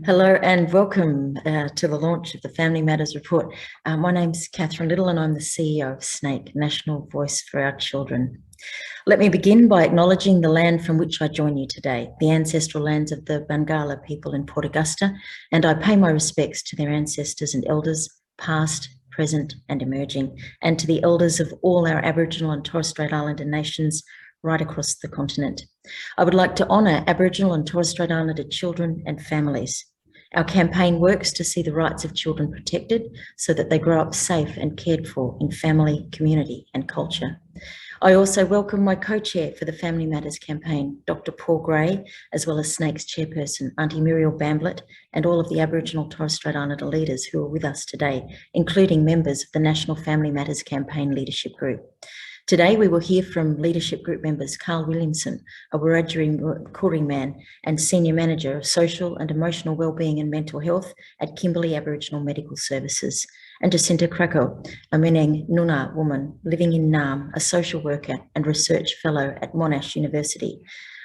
Hello and welcome to the launch of the Family Matters Report. My name's Catherine Liddle and I'm the CEO of SNAICC, National Voice for Our Children. Let me begin by acknowledging the land from which I join you today, the ancestral lands of the Bangala people in Port Augusta, and I pay my respects to their ancestors and elders, past, present and emerging, and to the elders of all our Aboriginal and Torres Strait Islander nations right across the continent. I would like to honour Aboriginal and Torres Strait Islander children and families. Our campaign works to see the rights of children protected so that they grow up safe and cared for in family, community and culture. I also welcome my co-chair for the Family Matters campaign, Dr. Paul Gray, as well as SNAICC's chairperson, Auntie Muriel Bamblett, and all of the Aboriginal Torres Strait Islander leaders who are with us today, including members of the National Family Matters Campaign Leadership Group. Today, we will hear from Leadership Group members Karl Williamson, a Wiradjuri Koori man and Senior Manager of Social and Emotional Wellbeing and Mental Health at Kimberley Aboriginal Medical Services, and Jacynta Krakouer, a Meneng Noongar woman living in Naarm, a social worker and research fellow at Monash University.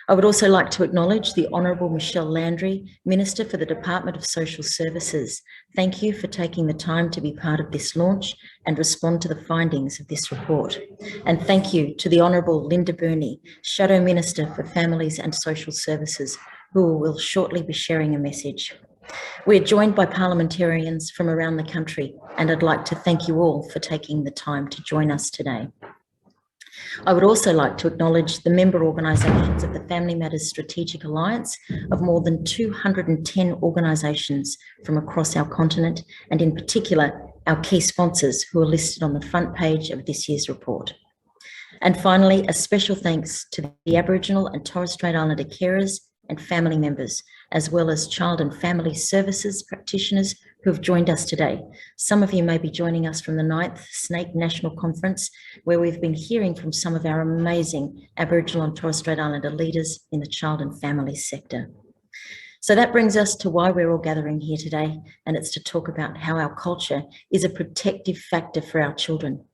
I would also like to acknowledge the Honourable Michelle Landry, Minister for the Department of Social Services. Thank you for taking the time to be part of this launch and respond to the findings of this report. And thank you to the Honourable Linda Burney, Shadow Minister for Families and Social Services, who will shortly be sharing a message. We're joined by parliamentarians from around the country, and I'd like to thank you all for taking the time to join us today. I would also like to acknowledge the member organisations of the Family Matters Strategic Alliance of more than 210 organisations from across our continent, and in particular, our key sponsors who are listed on the front page of this year's report. And finally, a special thanks to the Aboriginal and Torres Strait Islander carers and family members, as well as child and family services practitioners who have joined us today. Some of you may be joining us from the 9th SNAICC National Conference, where we've been hearing from some of our amazing Aboriginal and Torres Strait Islander leaders in the child and family sector. So that brings us to why we're all gathering here today, and it's to talk about how our culture is a protective factor for our children.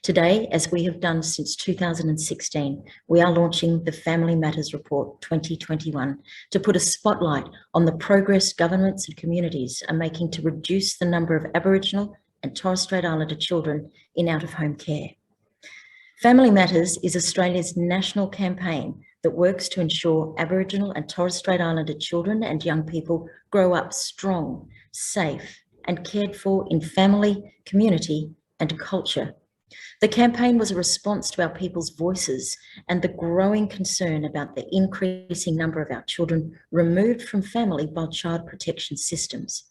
Today, as we have done since 2016, we are launching the Family Matters Report 2021 to put a spotlight on the progress governments and communities are making to reduce the number of Aboriginal and Torres Strait Islander children in out-of-home care. Family Matters is Australia's national campaign that works to ensure Aboriginal and Torres Strait Islander children and young people grow up strong, safe, and cared for in family, community, and culture. The campaign was a response to our people's voices and the growing concern about the increasing number of our children removed from family by child protection systems.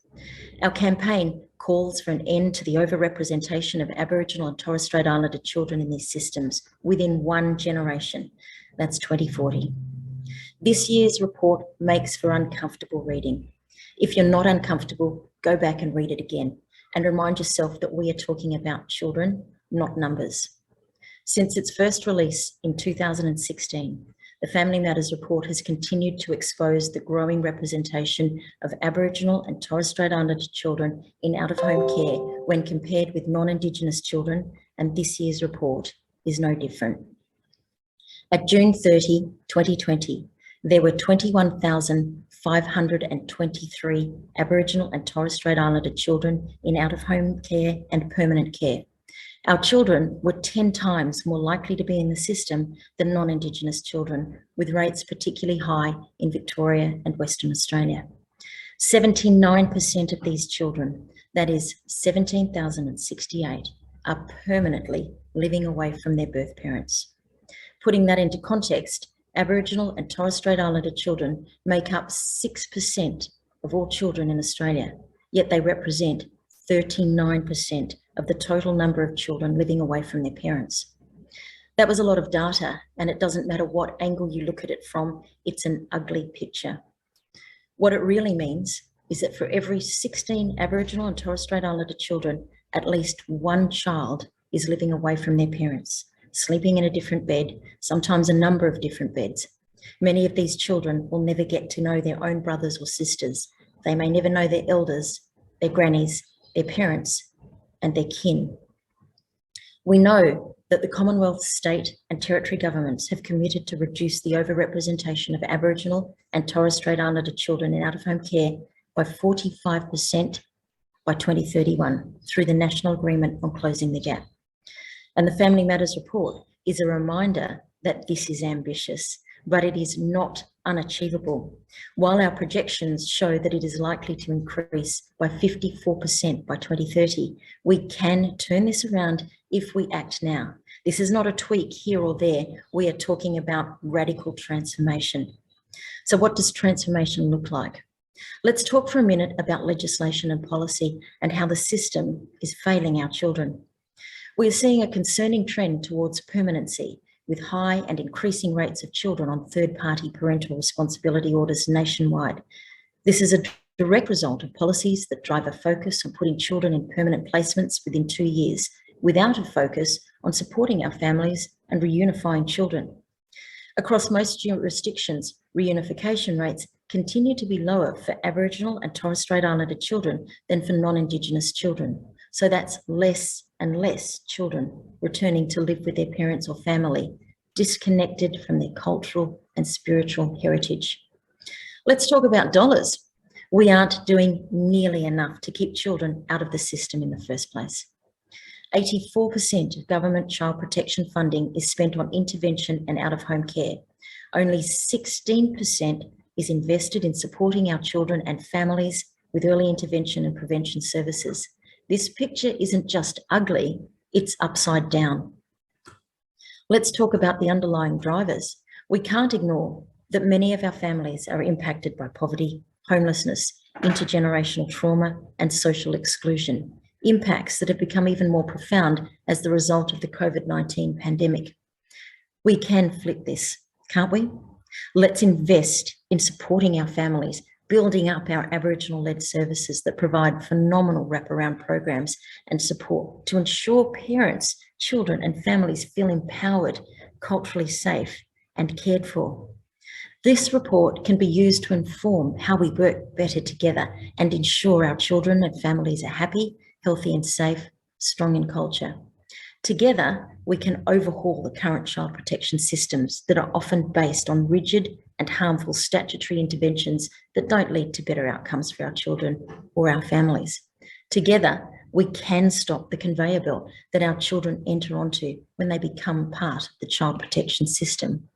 Our campaign calls for an end to the overrepresentation of Aboriginal and Torres Strait Islander children in these systems within one generation. That's 2040. This year's report makes for uncomfortable reading. If you're not uncomfortable, go back and read it again and remind yourself that we are talking about children, not numbers. Since its first release in 2016, the Family Matters Report has continued to expose the growing representation of Aboriginal and Torres Strait Islander children in out-of-home care when compared with non-Indigenous children, and this year's report is no different. At June 30, 2020, there were 21,523 Aboriginal and Torres Strait Islander children in out-of-home care and permanent care. Our children were 10 times more likely to be in the system than non-Indigenous children, with rates particularly high in Victoria and Western Australia. 79% of these children, that is 17,068, are permanently living away from their birth parents. Putting that into context, Aboriginal and Torres Strait Islander children make up 6% of all children in Australia, yet they represent 39% of the total number of children living away from their parents. That was a lot of data, and it doesn't matter what angle you look at it from, it's an ugly picture. What it really means is that for every 16 Aboriginal and Torres Strait Islander children, at least one child is living away from their parents, sleeping in a different bed, sometimes a number of different beds. Many of these children will never get to know their own brothers or sisters. They may never know their elders, their grannies, their parents, and their kin. We know that the Commonwealth, state and territory governments have committed to reduce the overrepresentation of Aboriginal and Torres Strait Islander children in out-of-home care by 45% by 2031 through the National Agreement on Closing the Gap. And the Family Matters Report is a reminder that this is ambitious, but it is not unachievable. While our projections show that it is likely to increase by 54% by 2030, we can turn this around if we act now. This is not a tweak here or there. We are talking about radical transformation. So what does transformation look like? Let's talk for a minute about legislation and policy and how the system is failing our children. We are seeing a concerning trend towards permanency, with high and increasing rates of children on third-party parental responsibility orders nationwide. This is a direct result of policies that drive a focus on putting children in permanent placements within 2 years, without a focus on supporting our families and reunifying children. Across most jurisdictions, reunification rates continue to be lower for Aboriginal and Torres Strait Islander children than for non-Indigenous children. So that's less and less children returning to live with their parents or family, disconnected from their cultural and spiritual heritage. Let's talk about dollars. We aren't doing nearly enough to keep children out of the system in the first place. 84% of government child protection funding is spent on intervention and out-of-home care. Only 16% is invested in supporting our children and families with early intervention and prevention services. This picture isn't just ugly, it's upside down. Let's talk about the underlying drivers. We can't ignore that many of our families are impacted by poverty, homelessness, intergenerational trauma, and social exclusion, impacts that have become even more profound as the result of the COVID-19 pandemic. We can flip this, can't we? Let's invest in supporting our families, building up our Aboriginal-led services that provide phenomenal wraparound programs and support to ensure parents, children and families feel empowered, culturally safe and cared for. This report can be used to inform how we work better together and ensure our children and families are happy, healthy and safe, strong in culture. Together, we can overhaul the current child protection systems that are often based on rigid and harmful statutory interventions that don't lead to better outcomes for our children or our families. Together, we can stop the conveyor belt that our children enter onto when they become part of the child protection system.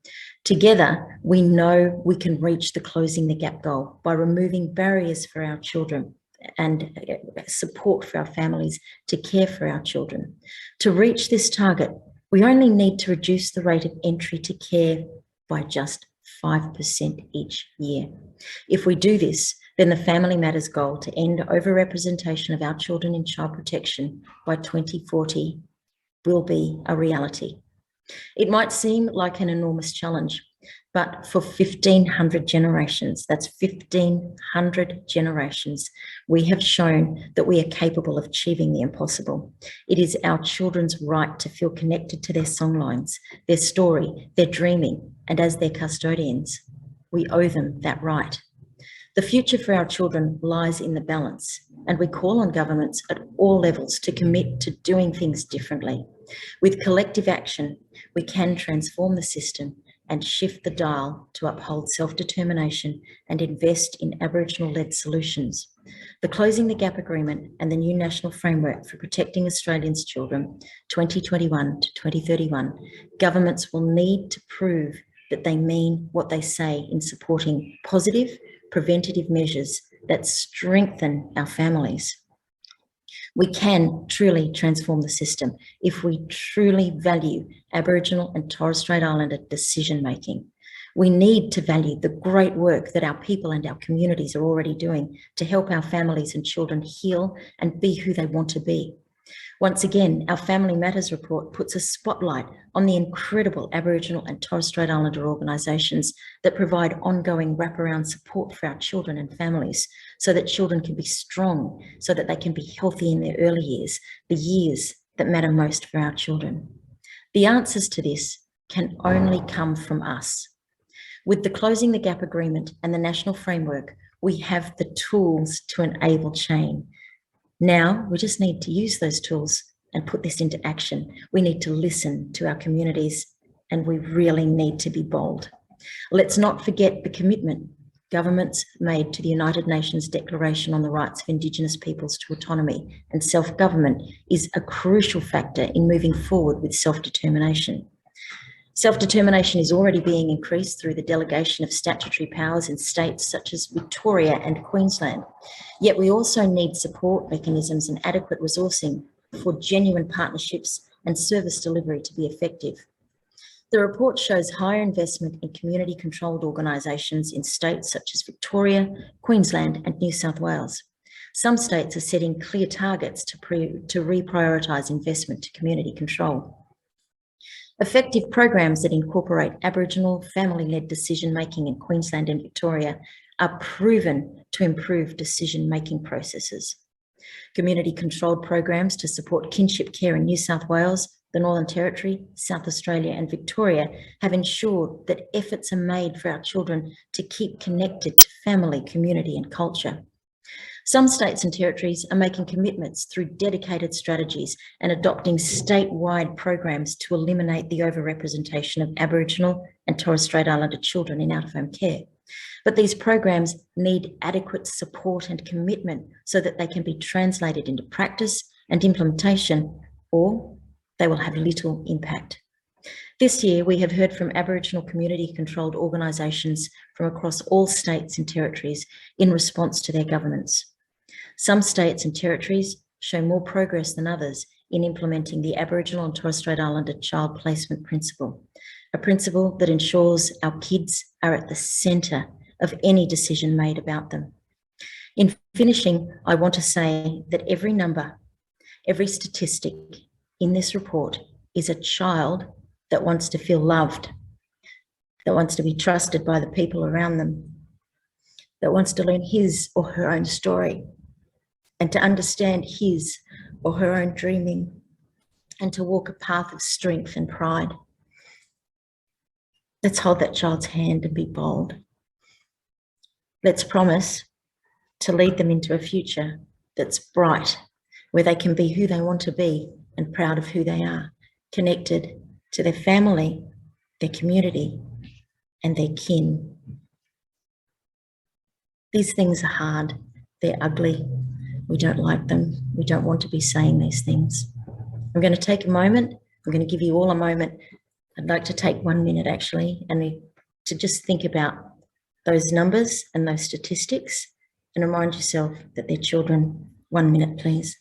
Together, we know we can reach the Closing the Gap goal by removing barriers for our children and support for our families to care for our children. To reach this target, we only need to reduce the rate of entry to care by just 5% each year. If we do this, then the Family Matters goal to end overrepresentation of our children in child protection by 2040 will be a reality. It might seem like an enormous challenge, but for 1,500 generations, that's 1,500 generations, we have shown that we are capable of achieving the impossible. It is our children's right to feel connected to their songlines, their story, their dreaming, and as their custodians, we owe them that right. The future for our children lies in the balance, and we call on governments at all levels to commit to doing things differently. With collective action, we can transform the system and shift the dial to uphold self-determination and invest in Aboriginal-led solutions. The Closing the Gap Agreement and the new National Framework for Protecting Australians' Children, 2021 to 2031, governments will need to prove that they mean what they say in supporting positive, preventative measures that strengthen our families. We can truly transform the system if we truly value Aboriginal and Torres Strait Islander decision-making. We need to value the great work that our people and our communities are already doing to help our families and children heal and be who they want to be. Once again, our Family Matters report puts a spotlight on the incredible Aboriginal and Torres Strait Islander organisations that provide ongoing wraparound support for our children and families so that children can be strong, so that they can be healthy in their early years, the years that matter most for our children. The answers to this can only come from us. With the Closing the Gap Agreement and the National Framework, we have the tools to enable change. Now, we just need to use those tools and put this into action. We need to listen to our communities, and we really need to be bold. Let's not forget the commitment governments made to the United Nations Declaration on the Rights of Indigenous Peoples to Autonomy and Self-Government is a crucial factor in moving forward with self-determination. Self-determination is already being increased through the delegation of statutory powers in states such as Victoria and Queensland. Yet we also need support mechanisms and adequate resourcing for genuine partnerships and service delivery to be effective. The report shows higher investment in community-controlled organisations in states such as Victoria, Queensland and New South Wales. Some states are setting clear targets to reprioritise investment to community control. Effective programs that incorporate Aboriginal family-led decision-making in Queensland and Victoria are proven to improve decision-making processes. Community-controlled programs to support kinship care in New South Wales, the Northern Territory, South Australia and Victoria have ensured that efforts are made for our children to keep connected to family, community and culture. Some states and territories are making commitments through dedicated strategies and adopting statewide programs to eliminate the overrepresentation of Aboriginal and Torres Strait Islander children in out-of-home care. But these programs need adequate support and commitment so that they can be translated into practice and implementation, or they will have little impact. This year, we have heard from Aboriginal community-controlled organisations from across all states and territories in response to their governments. Some states and territories show more progress than others in implementing the Aboriginal and Torres Strait Islander child placement principle, a principle that ensures our kids are at the centre of any decision made about them. In finishing, I want to say that every number, every statistic in this report is a child that wants to feel loved, that wants to be trusted by the people around them, that wants to learn his or her own story and to understand his or her own dreaming and to walk a path of strength and pride. Let's hold that child's hand and be bold. Let's promise to lead them into a future that's bright, where they can be who they want to be and proud of who they are, connected to their family, their community, and their kin. These things are hard, they're ugly, we don't like them, we don't want to be saying these things. I'm going to take a moment, I'm going to give you all a moment. I'd like to take 1 minute actually, and to just think about those numbers and those statistics and remind yourself that they're children. 1 minute, please.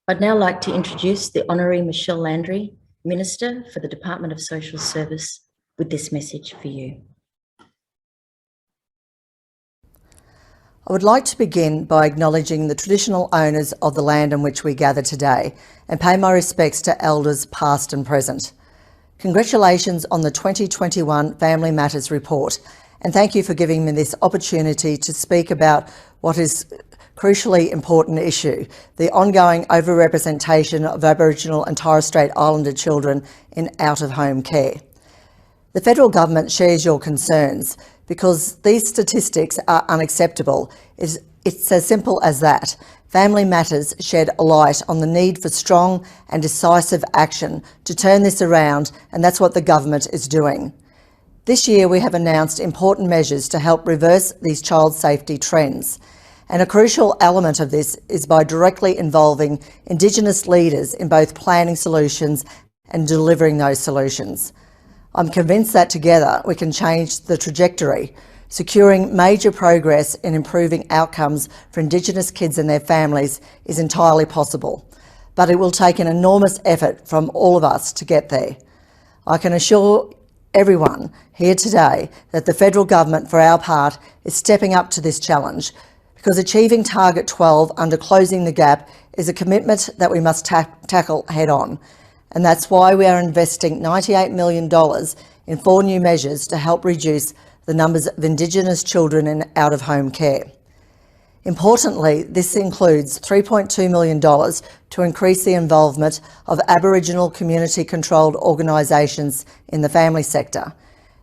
I'd now like to introduce the Honorary Michelle Landry, Minister for the Department of Social Service, with this message for you. I would like to begin by acknowledging the traditional owners of the land on which we gather today and pay my respects to elders past and present. Congratulations on the 2021 Family Matters report, and thank you for giving me this opportunity to speak about what is crucially important issue, the ongoing overrepresentation of Aboriginal and Torres Strait Islander children in out-of-home care. The federal government shares your concerns because these statistics are unacceptable. It's as simple as that. Family Matters shed a light on the need for strong and decisive action to turn this around, and that's what the government is doing. This year we have announced important measures to help reverse these child safety trends. And a crucial element of this is by directly involving Indigenous leaders in both planning solutions and delivering those solutions. I'm convinced that together we can change the trajectory. Securing major progress in improving outcomes for Indigenous kids and their families is entirely possible, but it will take an enormous effort from all of us to get there. I can assure everyone here today that the federal government, for our part, is stepping up to this challenge, because achieving Target 12 under Closing the Gap is a commitment that we must tackle head on. And that's why we are investing $98 million in 4 new measures to help reduce the numbers of Indigenous children in out-of-home care. Importantly, this includes $3.2 million to increase the involvement of Aboriginal community-controlled organisations in the family sector.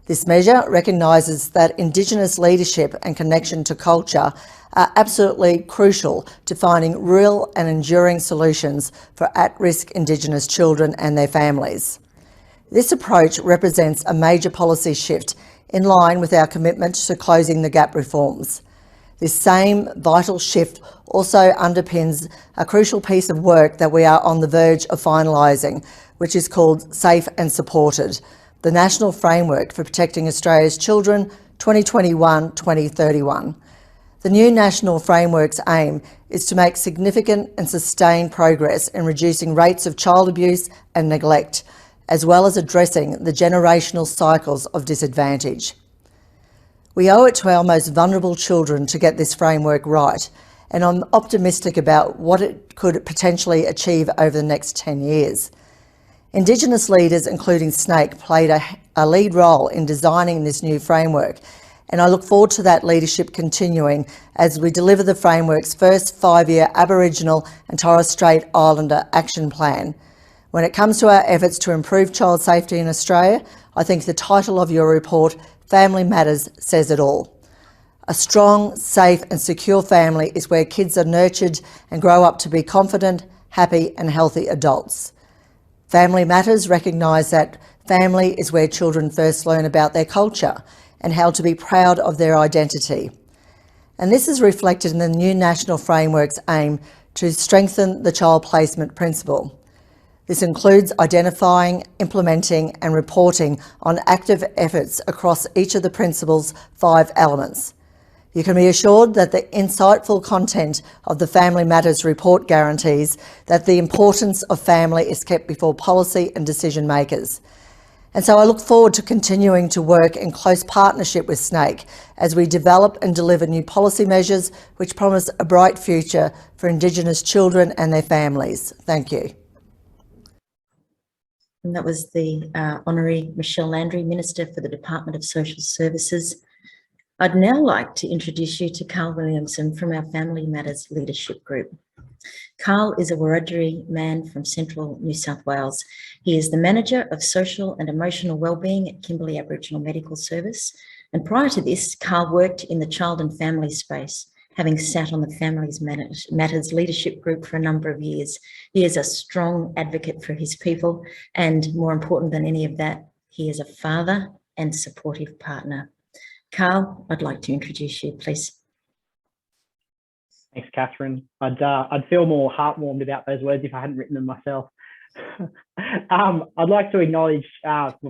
This measure recognises that Indigenous leadership and connection to culture are absolutely crucial to finding real and enduring solutions for at-risk Indigenous children and their families. This approach represents a major policy shift in line with our commitment to Closing the Gap reforms. This same vital shift also underpins a crucial piece of work that we are on the verge of finalising, which is called Safe and Supported, the National Framework for Protecting Australia's Children 2021-2031. The new national framework's aim is to make significant and sustained progress in reducing rates of child abuse and neglect, as well as addressing the generational cycles of disadvantage. We owe it to our most vulnerable children to get this framework right, and I'm optimistic about what it could potentially achieve over the next 10 years. Indigenous leaders, including SNAICC, played a lead role in designing this new framework, and I look forward to that leadership continuing as we deliver the framework's first 5-year Aboriginal and Torres Strait Islander action plan. When it comes to our efforts to improve child safety in Australia, I think the title of your report, Family Matters, says it all. A strong, safe and secure family is where kids are nurtured and grow up to be confident, happy and healthy adults. Family Matters recognise that family is where children first learn about their culture and how to be proud of their identity. And this is reflected in the new national framework's aim to strengthen the child placement principle. This includes identifying, implementing and reporting on active efforts across each of the principle's 5 elements. You can be assured that the insightful content of the Family Matters report guarantees that the importance of family is kept before policy and decision makers. And so I look forward to continuing to work in close partnership with SNAICC as we develop and deliver new policy measures which promise a bright future for Indigenous children and their families. Thank you. And that was the Honorary Michelle Landry, Minister for the Department of Social Services. I'd now like to introduce you to Karl Williamson from our Family Matters Leadership Group. Karl is a Wiradjuri man from central New South Wales. He is the Manager of Social and Emotional Wellbeing at Kimberley Aboriginal Medical Service. And prior to this, Karl worked in the child and family space, having sat on the Family Matters Leadership Group for a number of years. He is a strong advocate for his people, and more important than any of that, he is a father and supportive partner. Karl, I'd like to introduce you, please. Thanks, Catherine. I'd feel more heartwarmed about those words if I hadn't written them myself. I'd like to acknowledge,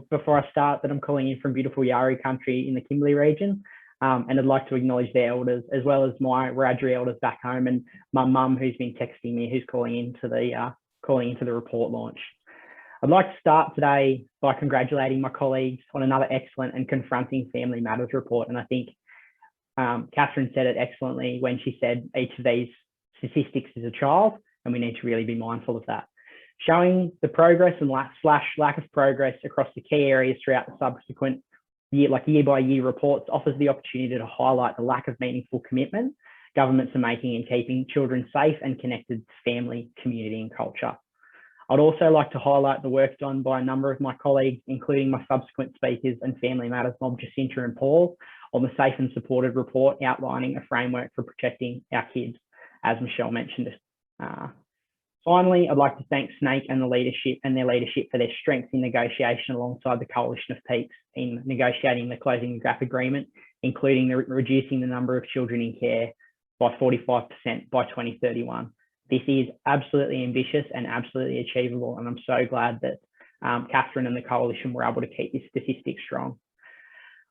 before I start, that I'm calling in from beautiful Yari country in the Kimberley region. And I'd like to acknowledge their elders, as well as my Wiradjuri elders back home, and my mum, who's been texting me, who's calling into the report launch. I'd like to start today by congratulating my colleagues on another excellent and confronting Family Matters report. And I think Catherine said it excellently when she said each of these statistics is a child, and we need to really be mindful of that. Showing the progress and lack of progress across the key areas throughout the subsequent year-by-year reports offers the opportunity to highlight the lack of meaningful commitment governments are making in keeping children safe and connected to family, community and culture. I'd also like to highlight the work done by a number of my colleagues, including my subsequent speakers and Family Matters mob Jacynta and Paul, on the Safe and Supported report outlining a framework for protecting our kids, as Michelle mentioned. Finally, I'd like to thank SNAICC and their leadership for their strength in negotiation alongside the Coalition of Peaks in negotiating the Closing the Gap agreement, including reducing the number of children in care by 45% by 2031. This is absolutely ambitious and absolutely achievable, and I'm so glad that Catherine and the Coalition were able to keep this statistic strong.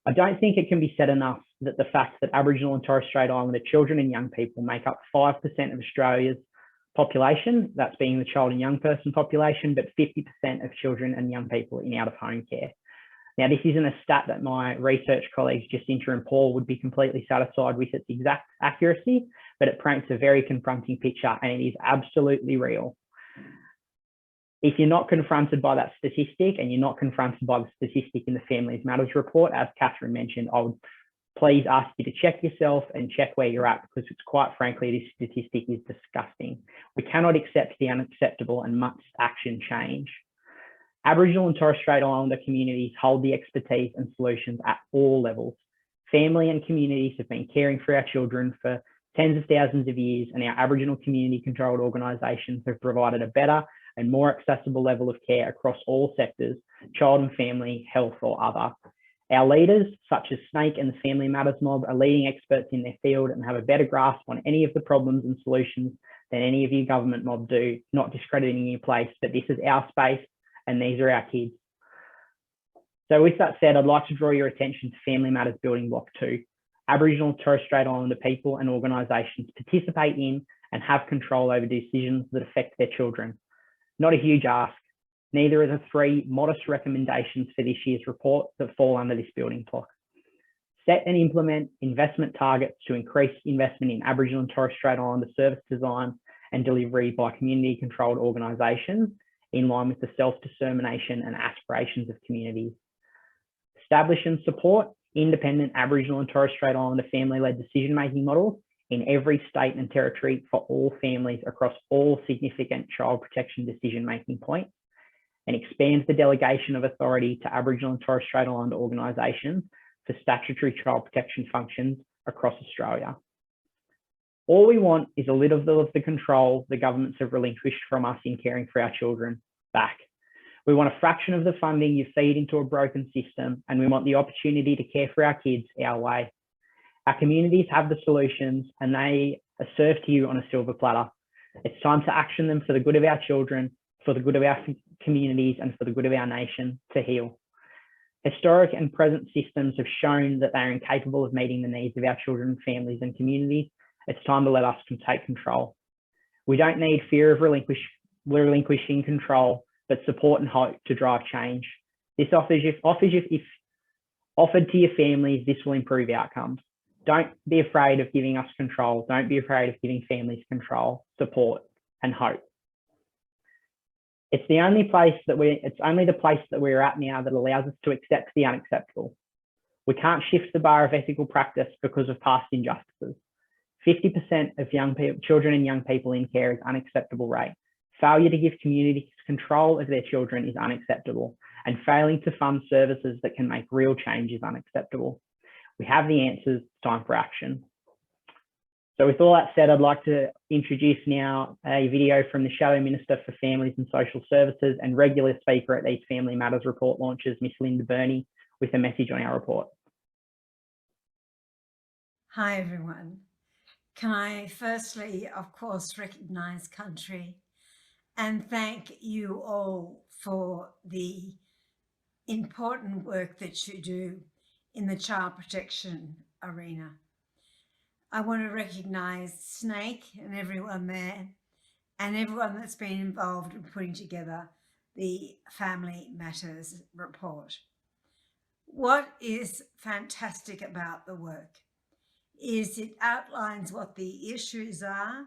I don't think it can be said enough that the fact that Aboriginal and Torres Strait Islander children and young people make up 5% of Australia's population, that's being the child and young person population, but 50% of children and young people in out-of-home care. Now, this isn't a stat that my research colleagues Jacynta and Paul would be completely satisfied with its exact accuracy, but it paints a very confronting picture, and it is absolutely real. If you're not confronted by that statistic, and you're not confronted by the statistic in the Families Matters report, as Catherine mentioned, I would please ask you to check yourself and check where you're at, because it's quite frankly, this statistic is disgusting. We cannot accept the unacceptable and must action change. Aboriginal and Torres Strait Islander communities hold the expertise and solutions at all levels. Family and communities have been caring for our children for tens of thousands of years, and our Aboriginal community-controlled organisations have provided a better and more accessible level of care across all sectors, child and family, health or other. Our leaders, such as SNAICC and the Family Matters mob, are leading experts in their field and have a better grasp on any of the problems and solutions than any of you government mob do, not discrediting your place, but this is our space and these are our kids. So with that said, I'd like to draw your attention to Family Matters Building Block 2. Aboriginal and Torres Strait Islander people and organisations participate in and have control over decisions that affect their children. Not a huge ask. Neither are the 3 modest recommendations for this year's report that fall under this building block. Set and implement investment targets to increase investment in Aboriginal and Torres Strait Islander service design and delivery by community-controlled organisations in line with the self-determination and aspirations of communities. Establish and support independent Aboriginal and Torres Strait Islander family-led decision-making models in every state and territory for all families across all significant child protection decision-making points, and expands the delegation of authority to Aboriginal and Torres Strait Islander organisations for statutory child protection functions across Australia. All we want is a little of the control the governments have relinquished from us in caring for our children back. We want a fraction of the funding you feed into a broken system, and we want the opportunity to care for our kids our way. Our communities have the solutions and they are served to you on a silver platter. It's time to action them for the good of our children, for the good of our communities, and for the good of our nation to heal. Historic and present systems have shown that they are incapable of meeting the needs of our children, families, and communities. It's time to let us take control. We don't need fear of relinquishing control, but support and hope to drive change. This if offered to your families, this will improve outcomes. Don't be afraid of giving us control. Don't be afraid of giving families control, support, and hope. It's only the place that we're at now that allows us to accept the unacceptable. We can't shift the bar of ethical practice because of past injustices. 50% of children and young people in care is unacceptable rate. Failure to give communities control of their children is unacceptable, and failing to fund services that can make real change is unacceptable. We have the answers. It's time for action. So with all that said, I'd like to introduce now a video from the Shadow Minister for Families and Social Services and regular speaker at these Family Matters report launches, Miss Linda Burney, with a message on our report. Hi, everyone. Can I firstly, of course, recognise country and thank you all for the important work that you do in the child protection arena. I want to recognise SNAICC and everyone there and everyone that's been involved in putting together the Family Matters report. What is fantastic about the work is it outlines what the issues are,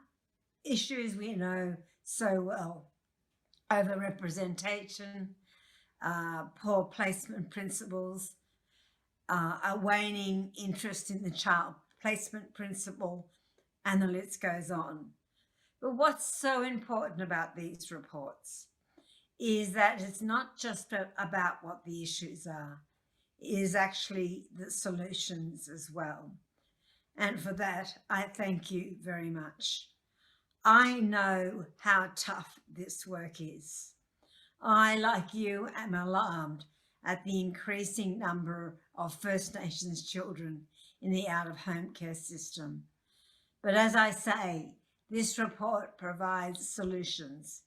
issues we know so well: overrepresentation, poor placement principles, a waning interest in the child placement principle, and the list goes on. But what's so important about these reports is that it's not just about what the issues are, it is actually the solutions as well. And for that, I thank you very much. I know how tough this work is. I, like you, am alarmed at the increasing number of First Nations children in the out-of-home care system. But as I say, this report provides solutions.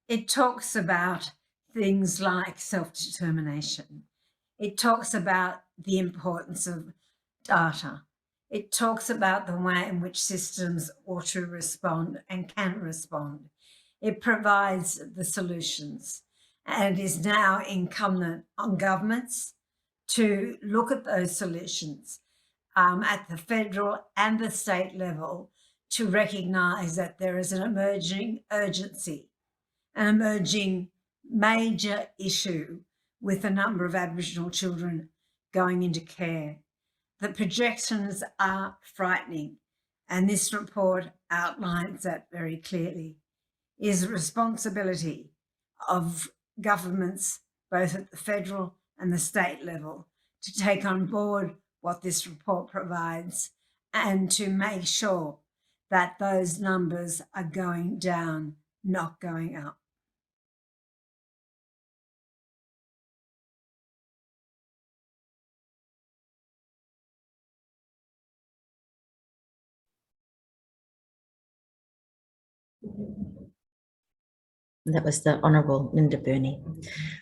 It talks about things like self-determination. It talks about the importance of data. It talks about the way in which systems ought to respond and can respond. It provides the solutions. and it is now incumbent on governments to look at those solutions at the federal and the state level to recognise that there is an emerging urgency, an emerging major issue with the number of Aboriginal children going into care. The projections are frightening, and this report outlines that very clearly. It is the responsibility of governments, both at the federal and the state level, to take on board what this report provides and to make sure that those numbers are going down, not going up. And that was the Honourable Linda Burney.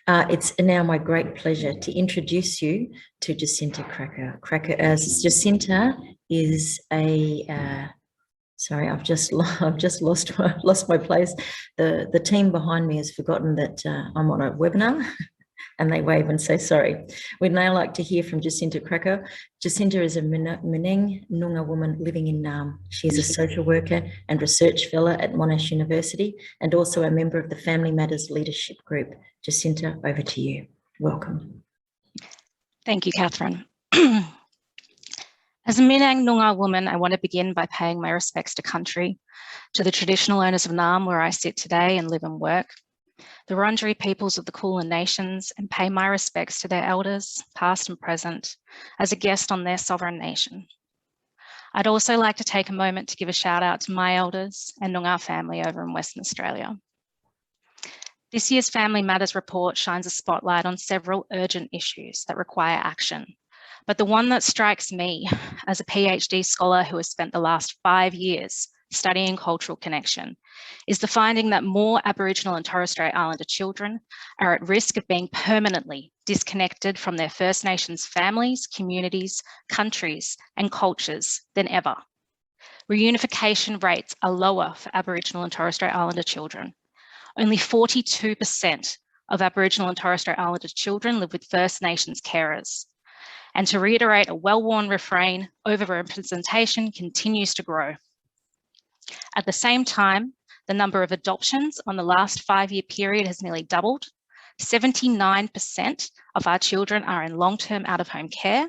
It's now my great pleasure to introduce you to Jacynta Krakouer. Jacynta is a sorry, I've just lost my place. The team behind me has forgotten that I'm on a webinar. And they wave and say sorry. We'd now like to hear from Jacynta Krakouer. Jacynta is a Meneng Noongar woman living in Naarm. She is a social worker and research fellow at Monash University and also a member of the Family Matters Leadership Group. Jacynta, over to you. Welcome. Thank you, Catherine. As a Meneng Noongar woman, I want to begin by paying my respects to country, to the traditional owners of Naarm, where I sit today and live and work, the Wurundjeri peoples of the Kulin Nations, and pay my respects to their elders, past and present, as a guest on their sovereign nation. I'd also like to take a moment to give a shout out to my elders and Noongar family over in Western Australia. This year's Family Matters report shines a spotlight on several urgent issues that require action. But the one that strikes me as a PhD scholar who has spent the last 5 years studying cultural connection is the finding that more Aboriginal and Torres Strait Islander children are at risk of being permanently disconnected from their First Nations families, communities, countries, and cultures than ever. Reunification rates are lower for Aboriginal and Torres Strait Islander children. Only 42% of Aboriginal and Torres Strait Islander children live with First Nations carers. And to reiterate a well-worn refrain, overrepresentation continues to grow. At the same time, the number of adoptions on the last 5-year period has nearly doubled. 79% of our children are in long-term out-of-home care,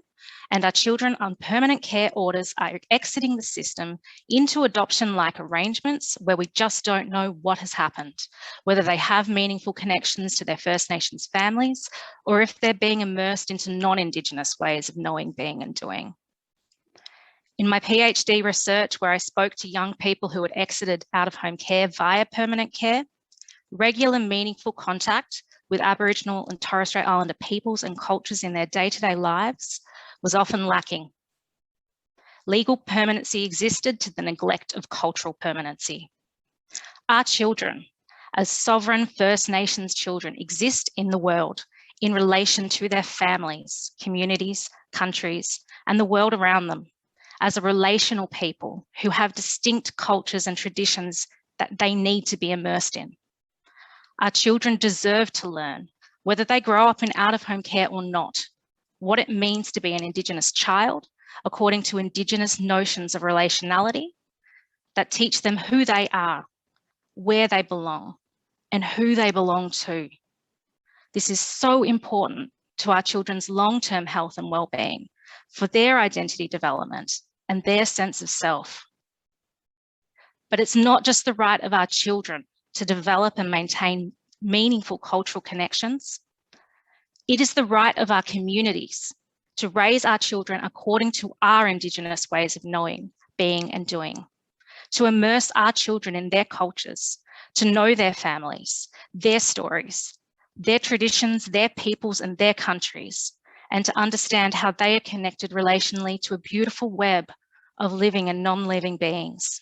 and our children on permanent care orders are exiting the system into adoption-like arrangements where we just don't know what has happened, whether they have meaningful connections to their First Nations families, or if they're being immersed into non-Indigenous ways of knowing, being, and doing. In my PhD research, where I spoke to young people who had exited out-of-home care via permanent care, regular meaningful contact with Aboriginal and Torres Strait Islander peoples and cultures in their day-to-day lives was often lacking. Legal permanency existed to the neglect of cultural permanency. Our children, as sovereign First Nations children, exist in the world in relation to their families, communities, countries, and the world around them, as a relational people who have distinct cultures and traditions that they need to be immersed in. Our children deserve to learn, whether they grow up in out-of-home care or not, what it means to be an Indigenous child according to Indigenous notions of relationality that teach them who they are, where they belong, and who they belong to. This is so important to our children's long-term health and well-being, for their identity development and their sense of self. But it's not just the right of our children to develop and maintain meaningful cultural connections. It is the right of our communities to raise our children according to our Indigenous ways of knowing, being, and doing, to immerse our children in their cultures, to know their families, their stories, their traditions, their peoples, and their countries, and to understand how they are connected relationally to a beautiful web of living and non-living beings.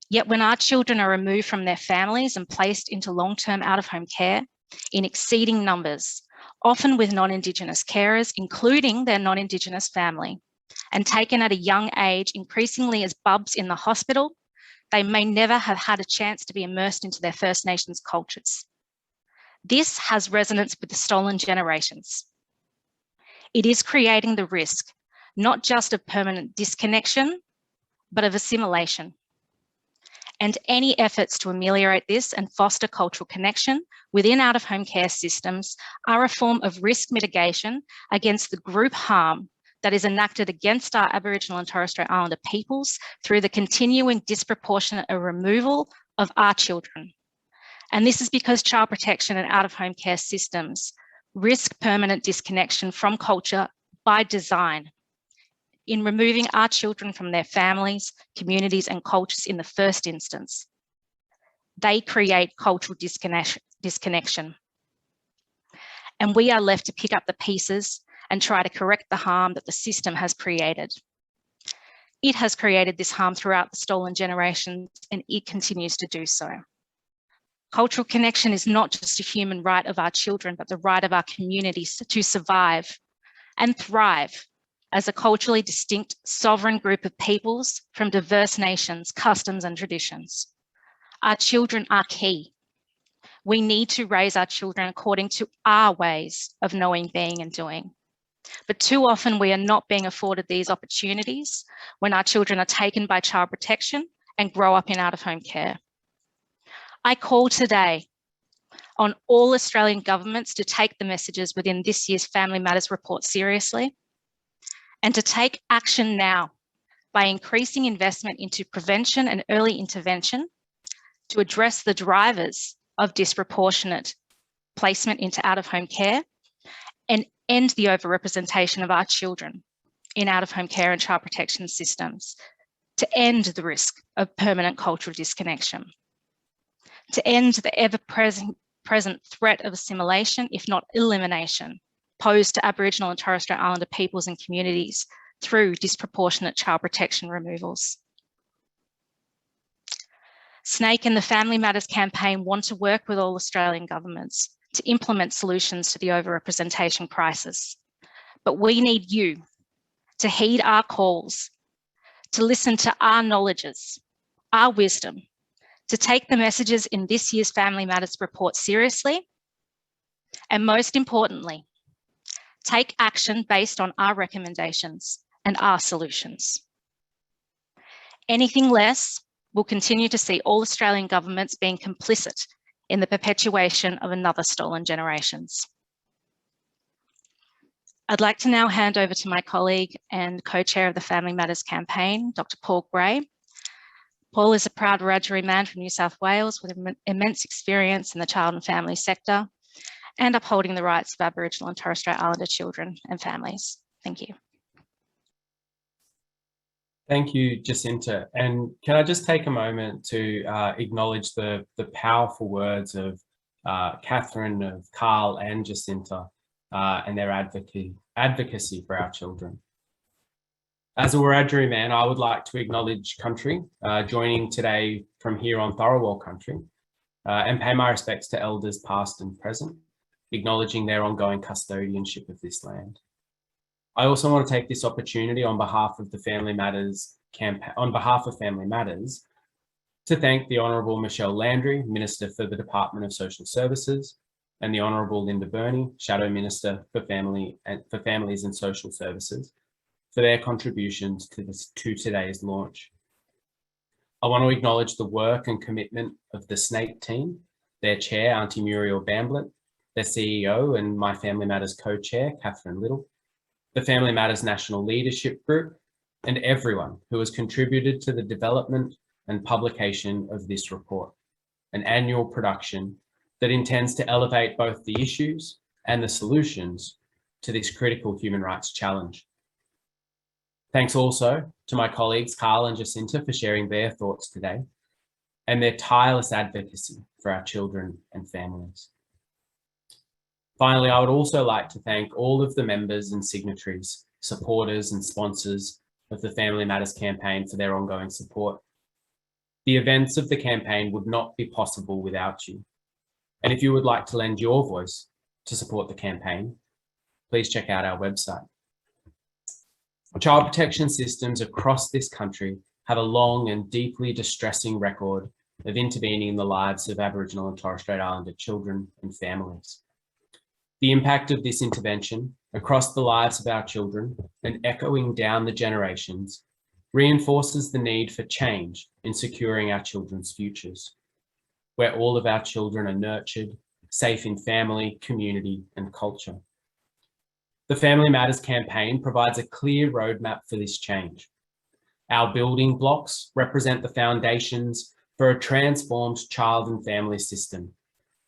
Yet when our children are removed from their families and placed into long-term out-of-home care in exceeding numbers, often with non-Indigenous carers, including their non-Indigenous family, and taken at a young age, increasingly as bubs in the hospital, they may never have had a chance to be immersed into their First Nations cultures. This has resonance with the stolen generations. It is creating the risk, not just of permanent disconnection, but of assimilation. And any efforts to ameliorate this and foster cultural connection within out-of-home care systems are a form of risk mitigation against the group harm that is enacted against our Aboriginal and Torres Strait Islander peoples through the continuing disproportionate removal of our children. And this is because child protection and out-of-home care systems risk permanent disconnection from culture by design in removing our children from their families, communities, and cultures in the first instance. They create cultural disconnection. And we are left to pick up the pieces and try to correct the harm that the system has created. It has created this harm throughout the stolen generations, and it continues to do so. Cultural connection is not just a human right of our children, but the right of our communities to survive and thrive as a culturally distinct sovereign group of peoples from diverse nations, customs, and traditions. Our children are key. We need to raise our children according to our ways of knowing, being, and doing. But too often we are not being afforded these opportunities when our children are taken by child protection and grow up in out-of-home care. I call today on all Australian governments to take the messages within this year's Family Matters report seriously and to take action now by increasing investment into prevention and early intervention to address the drivers of disproportionate placement into out-of-home care and end the overrepresentation of our children in out-of-home care and child protection systems, to end the risk of permanent cultural disconnection, to end the ever-present threat of assimilation, if not elimination, posed to Aboriginal and Torres Strait Islander peoples and communities through disproportionate child protection removals. SNAICC and the Family Matters campaign want to work with all Australian governments to implement solutions to the overrepresentation crisis. But we need you to heed our calls, to listen to our knowledges, our wisdom, to take the messages in this year's Family Matters report seriously, and most importantly, take action based on our recommendations and our solutions. Anything less will continue to see all Australian governments being complicit in the perpetuation of another stolen generations. I'd like to now hand over to my colleague and co-chair of the Family Matters campaign, Dr. Paul Gray. Paul is a proud Wiradjuri man from New South Wales with immense experience in the child and family sector and upholding the rights of Aboriginal and Torres Strait Islander children and families. Thank you. Thank you, Jacynta. And can I just take a moment to acknowledge the powerful words of Catherine, of Karl and Jacynta and their advocacy for our children. As a Wiradjuri man, I would like to acknowledge country, joining today from here on Tharawal country, and pay my respects to elders past and present, acknowledging their ongoing custodianship of this land. I also want to take this opportunity on behalf of the Family Matters campaign, on behalf of Family Matters, to thank the Honourable Michelle Landry, Minister for the Department of Social Services, and the Honourable Linda Burney, Shadow Minister for Families and Social Services, for their contributions to today's launch. I want to acknowledge the work and commitment of the SNAICC team, their chair, Auntie Muriel Bamblett, their CEO and my Family Matters co-chair, Catherine Liddle, the Family Matters National Leadership Group, and everyone who has contributed to the development and publication of this report, an annual production that intends to elevate both the issues and the solutions to this critical human rights challenge. Thanks also to my colleagues Karl and Jacynta for sharing their thoughts today and their tireless advocacy for our children and families. Finally, I would also like to thank all of the members and signatories, supporters and sponsors of the Family Matters campaign for their ongoing support. The events of the campaign would not be possible without you. And if you would like to lend your voice to support the campaign, please check out our website. Child protection systems across this country have a long and deeply distressing record of intervening in the lives of Aboriginal and Torres Strait Islander children and families. The impact of this intervention across the lives of our children and echoing down the generations reinforces the need for change in securing our children's futures, where all of our children are nurtured, safe in family, community, and culture. The Family Matters campaign provides a clear roadmap for this change. Our building blocks represent the foundations for a transformed child and family system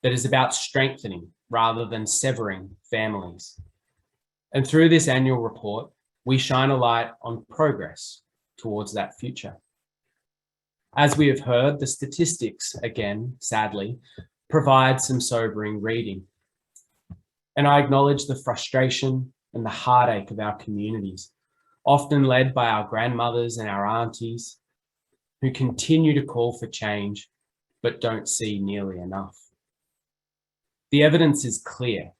that is about strengthening rather than severing families. And through this annual report, we shine a light on progress towards that future. As we have heard, the statistics, again, sadly, provide some sobering reading. And I acknowledge the frustration and the heartache of our communities, often led by our grandmothers and our aunties, who continue to call for change, but don't see nearly enough. The evidence is clear.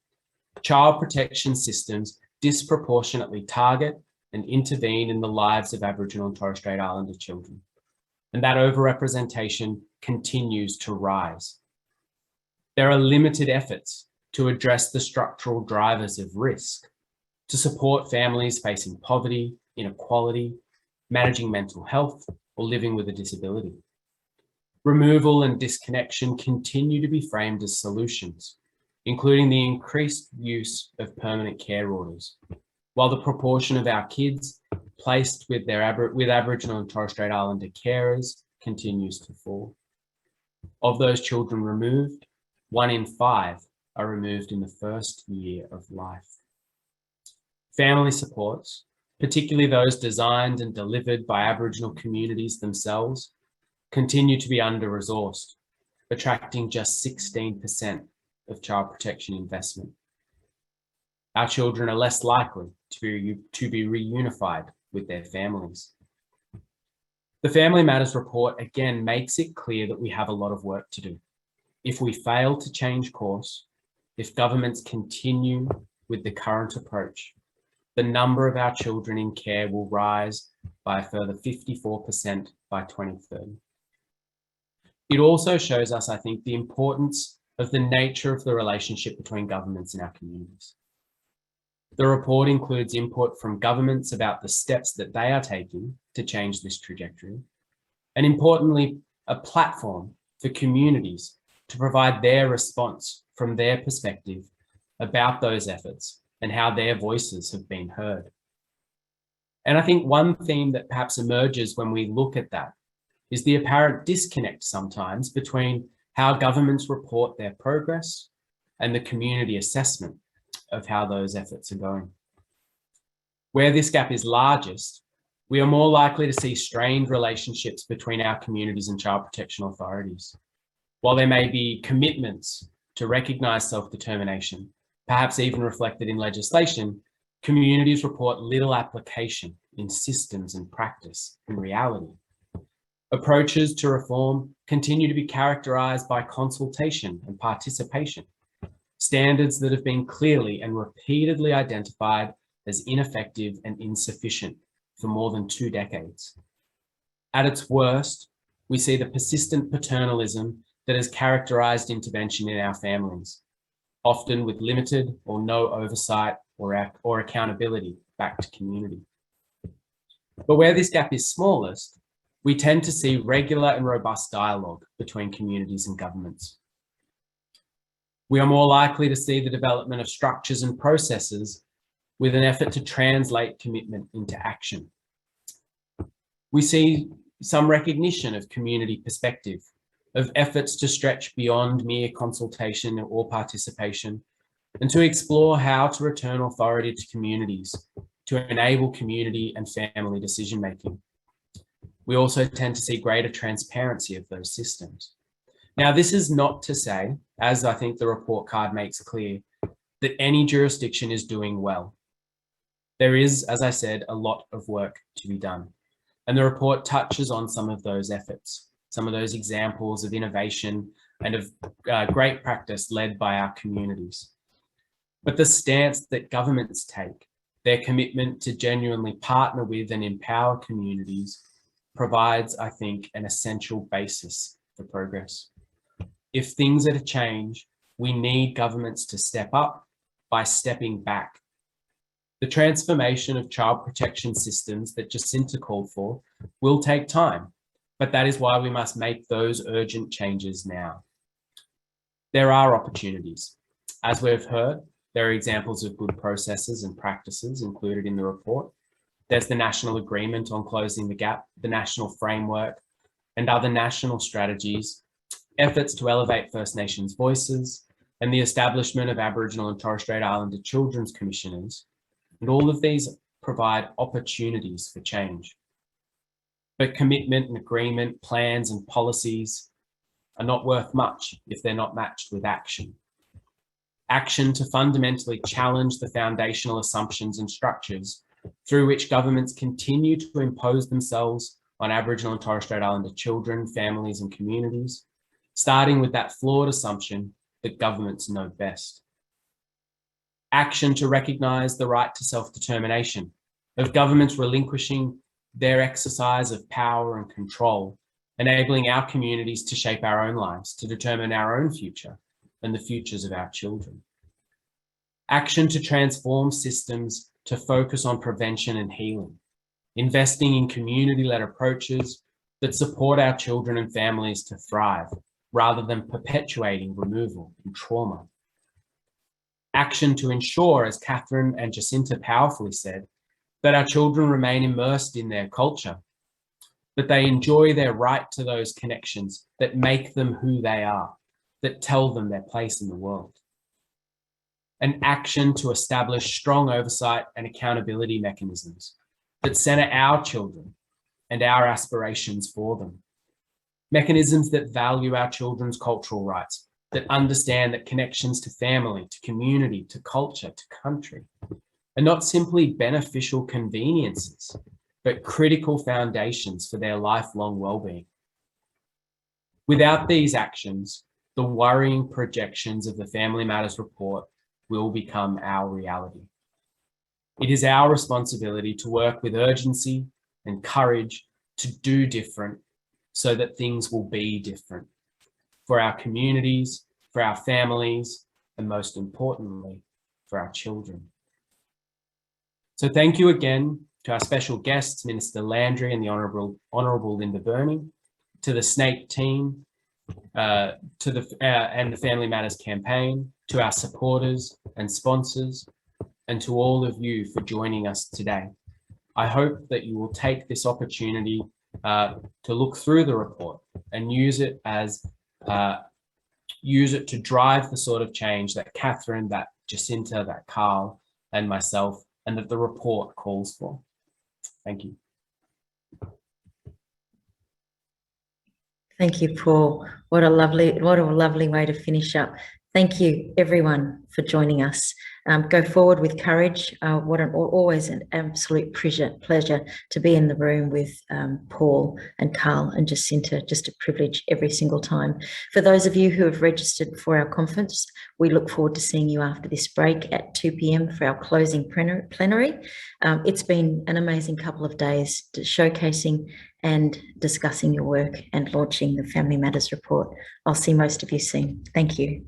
Child protection systems disproportionately target and intervene in the lives of Aboriginal and Torres Strait Islander children, and that overrepresentation continues to rise. There are limited efforts to address the structural drivers of risk, to support families facing poverty, inequality, managing mental health, or living with a disability. Removal and disconnection continue to be framed as solutions, including the increased use of permanent care orders, while the proportion of our kids placed with Aboriginal and Torres Strait Islander carers continues to fall. Of those children removed, 1 in 5 are removed in the first year of life. Family supports, particularly those designed and delivered by Aboriginal communities themselves, continue to be under-resourced, attracting just 16% of child protection investment. Our children are less likely to be reunified with their families. The Family Matters report again makes it clear that we have a lot of work to do. If we fail to change course, if governments continue with the current approach, the number of our children in care will rise by a further 54% by 2030. It also shows us, I think, the importance of the nature of the relationship between governments and our communities. The report includes input from governments about the steps that they are taking to change this trajectory, and importantly, a platform for communities to provide their response from their perspective about those efforts and how their voices have been heard. And I think one theme that perhaps emerges when we look at that is the apparent disconnect sometimes between how governments report their progress and the community assessment of how those efforts are going. Where this gap is largest, we are more likely to see strained relationships between our communities and child protection authorities. While there may be commitments to recognise self-determination, perhaps even reflected in legislation, communities report little application in systems and practice in reality. Approaches to reform continue to be characterised by consultation and participation, standards that have been clearly and repeatedly identified as ineffective and insufficient for more than 2 decades. At its worst, we see the persistent paternalism that has characterised intervention in our families, often with limited or no oversight or accountability back to community. But where this gap is smallest, we tend to see regular and robust dialogue between communities and governments. We are more likely to see the development of structures and processes with an effort to translate commitment into action. We see some recognition of community perspective, of efforts to stretch beyond mere consultation or participation, and to explore how to return authority to communities to enable community and family decision-making. We also tend to see greater transparency of those systems. Now, this is not to say, as I think the report card makes clear, that any jurisdiction is doing well. There is, as I said, a lot of work to be done. And the report touches on some of those efforts, some of those examples of innovation and of great practice led by our communities. But the stance that governments take, their commitment to genuinely partner with and empower communities, provides, I think, an essential basis for progress. If things are to change, we need governments to step up by stepping back. The transformation of child protection systems that Jacynta called for will take time, but that is why we must make those urgent changes now. There are opportunities. As we've heard, there are examples of good processes and practices included in the report. There's the National Agreement on Closing the Gap, the National Framework, and other national strategies, efforts to elevate First Nations voices, and the establishment of Aboriginal and Torres Strait Islander Children's Commissioners. And all of these provide opportunities for change. But commitment and agreement, plans and policies are not worth much if they're not matched with action. Action to fundamentally challenge the foundational assumptions and structures through which governments continue to impose themselves on Aboriginal and Torres Strait Islander children, families and communities, starting with that flawed assumption that governments know best. Action to recognise the right to self-determination, of governments relinquishing their exercise of power and control, enabling our communities to shape our own lives, to determine our own future and the futures of our children. Action to transform systems to focus on prevention and healing, investing in community-led approaches that support our children and families to thrive, rather than perpetuating removal and trauma. Action to ensure, as Catherine and Jacynta powerfully said, that our children remain immersed in their culture, that they enjoy their right to those connections that make them who they are, that tell them their place in the world. An action to establish strong oversight and accountability mechanisms that centre our children and our aspirations for them. Mechanisms that value our children's cultural rights, that understand that connections to family, to community, to culture, to country are not simply beneficial conveniences, but critical foundations for their lifelong well-being. Without these actions, the worrying projections of the Family Matters report will become our reality. It is our responsibility to work with urgency and courage to do different so that things will be different for our communities, for our families, and most importantly, for our children. So thank you again to our special guests, Minister Landry and the Honourable Linda Burney, to the SNAICC team, and the Family Matters campaign, to our supporters and sponsors, and to all of you for joining us today. I hope that you will take this opportunity to look through the report and use it to drive the sort of change that Catherine, that Jacynta, that Karl, and myself, and that the report calls for. Thank you. Thank you, Paul. What a lovely way to finish up. Thank you, everyone, for joining us. Go forward with courage. Always an absolute pleasure to be in the room with Paul and Karl and Jacynta. Just a privilege every single time. For those of you who have registered for our conference, we look forward to seeing you after this break at 2 p.m. for our closing plenary. It's been an amazing couple of days showcasing and discussing your work and launching the Family Matters report. I'll see most of you soon. Thank you.